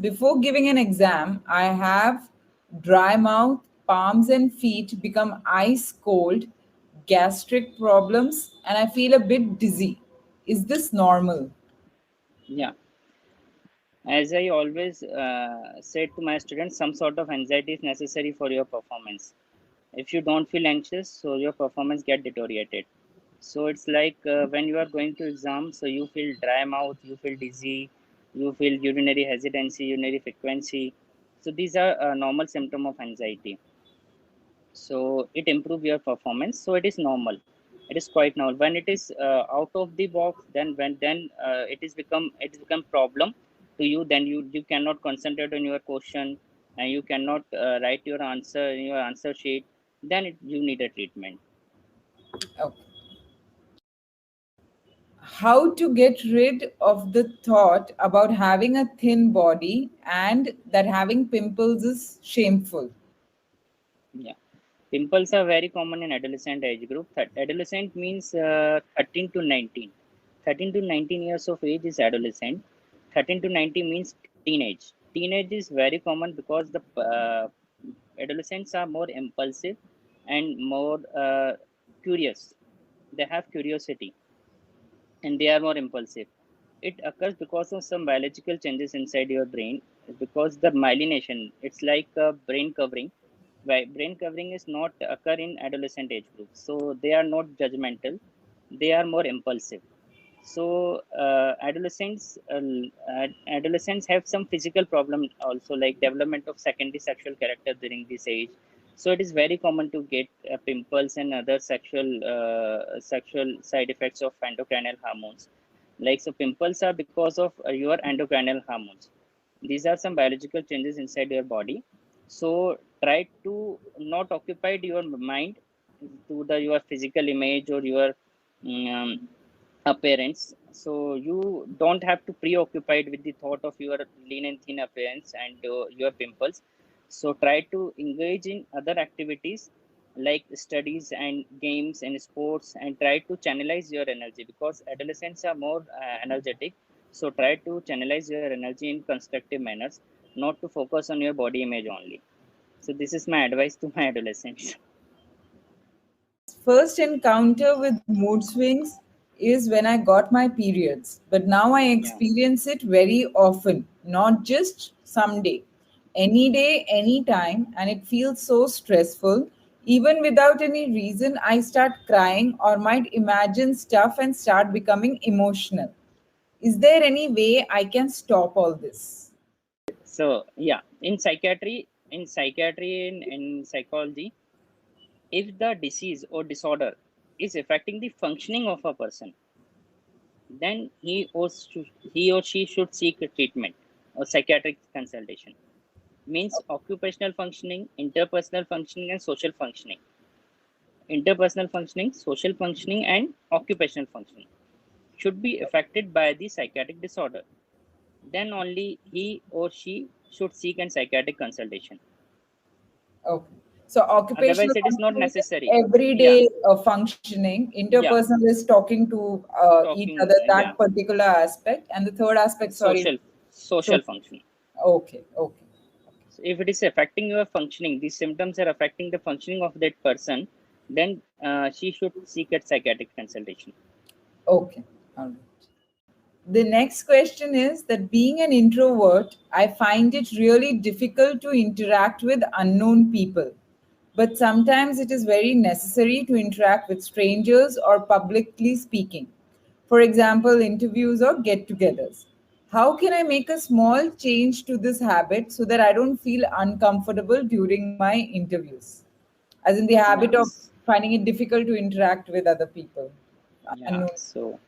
Before giving an exam, I have dry mouth, palms and feet become ice cold, gastric problems, and I feel a bit dizzy. Is this normal? Yeah, as I always said to my students, some sort of anxiety is necessary for your performance. If you don't feel anxious, so your performance get deteriorated. So it's like when you are going to exam, so you feel dry mouth, you feel dizzy, you feel urinary hesitancy, urinary frequency. So these are a normal symptom of anxiety. So it improve your performance. So it is normal. It is quite normal. When it is out of the box, then it is become problem to you. Then you cannot concentrate on your question, and you cannot write your answer in your answer sheet. Then you need a treatment. Okay. How to get rid of the thought about having a thin body and that having pimples is shameful? Yeah. Pimples are very common in adolescent age group. Adolescent means 13 to 19. 13 to 19 years of age is adolescent. 13 to 19 means teenage. Teenage is very common because the adolescents are more impulsive and more curious. They have curiosity and they are more impulsive. It occurs because of some biological changes inside your brain, because the myelination, it's like a brain covering. Why brain covering is not occur in adolescent age groups, so they are not judgmental, they are more impulsive. So adolescents have some physical problem also, like development of secondary sexual character during this age. So it is very common to get pimples and other sexual side effects of endocrinal hormones. Like, so pimples are because of your endocrinal hormones. These are some biological changes inside your body. So try to not occupy your mind to the your physical image or your um, appearance. So you don't have to preoccupied with the thought of your lean and thin appearance and your pimples. So try to engage in other activities like studies and games and sports, and try to channelize your energy, because adolescents are more energetic. So try to channelize your energy in constructive manners, not to focus on your body image only. So this is my advice to my adolescents. First encounter with mood swings is when I got my periods, but now I Yeah. experience it very often, not just someday, any day, anytime, and it feels so stressful. Even without any reason, I start crying or might imagine stuff and start becoming emotional. Is there any way I can stop all this? So yeah, in psychology, if the disease or disorder is affecting the functioning of a person, then he or she should seek a treatment or psychiatric consultation. Means occupational functioning, interpersonal functioning, and social functioning. Interpersonal functioning, social functioning, and occupational functioning should be affected by the psychiatric disorder. Then only he or she should seek a psychiatric consultation. Okay. So Otherwise, occupational it is not functioning is necessary. Yeah, everyday functioning. yeah, Interpersonal is talking to each talking, other, yeah, that particular aspect. And the third aspect, sorry, social, social social. functioning. Okay, okay. So if it is affecting your functioning, these symptoms are affecting the functioning of that person, then she should seek a psychiatric consultation. Okay. All right. The next question is that being an introvert, I find it really difficult to interact with unknown people. But sometimes it is very necessary to interact with strangers or publicly speaking. For example, interviews or get togethers. How can I make a small change to this habit so that I don't feel uncomfortable during my interviews? As in the Yeah, habit of finding it difficult to interact with other people. yeah. Unknown. So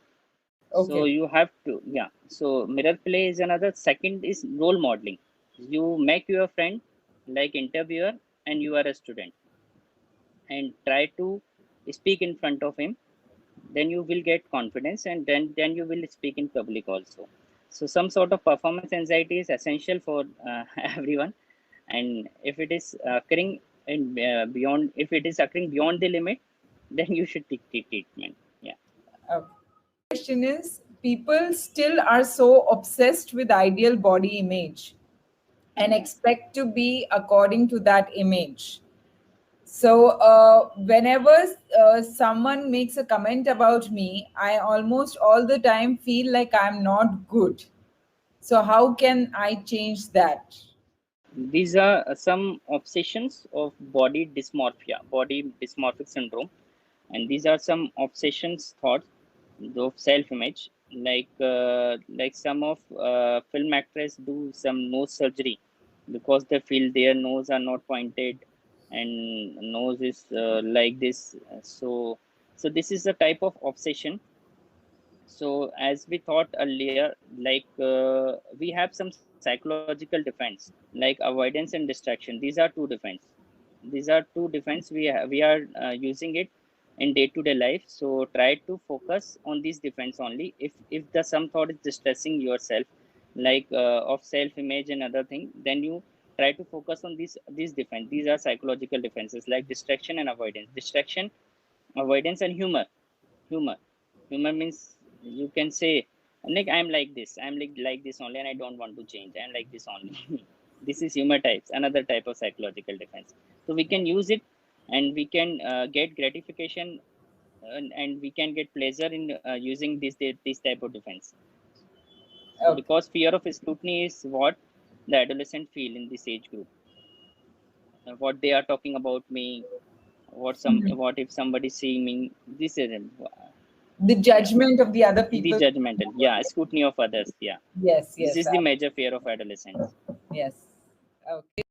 Okay. you have to, yeah. So mirror play is another. Second is role modeling. You make your friend like interviewer, and you are a student, and try to speak in front of him. Then you will get confidence, and then you will speak in public also. So some sort of performance anxiety is essential for everyone, and if it is occurring in beyond, if it is occurring beyond the limit, then you should take treatment. Yeah. Okay. Question is, people still are so obsessed with ideal body image. and expect to be according to that image. So, whenever someone makes a comment about me, I almost all the time feel like I'm not good. So, how can I change that? These are some obsessions of body dysmorphic syndrome, and these are some obsessions thoughts of self-image. Like some of film actors do some nose surgery because they feel their nose are not pointed and nose is like this. So this is a type of obsession. So as we thought earlier, we have some psychological defense like avoidance and distraction. These are two defense. These are two defense we are using it in day-to-day life. So try to focus on these defense only. If the some thought is distressing yourself, of self-image and other thing, then you try to focus on these defense. These are psychological defenses like distraction and avoidance. Distraction, avoidance, and humor. Humor means you can say like I'm like this only and I don't want to change. I'm like this only. This is humor types, another type of psychological defense. So we can use it and we can get gratification, and we can get pleasure in using this type of defense. So Okay. because fear of scrutiny is what the adolescent feel in this age group. What they are talking about me, Mhm. what if somebody see me, this is The yeah, judgment of the other the people. judgmental, yeah, scrutiny of others, yeah. Yes, This yes, is the major fear of adolescents. yes. Okay.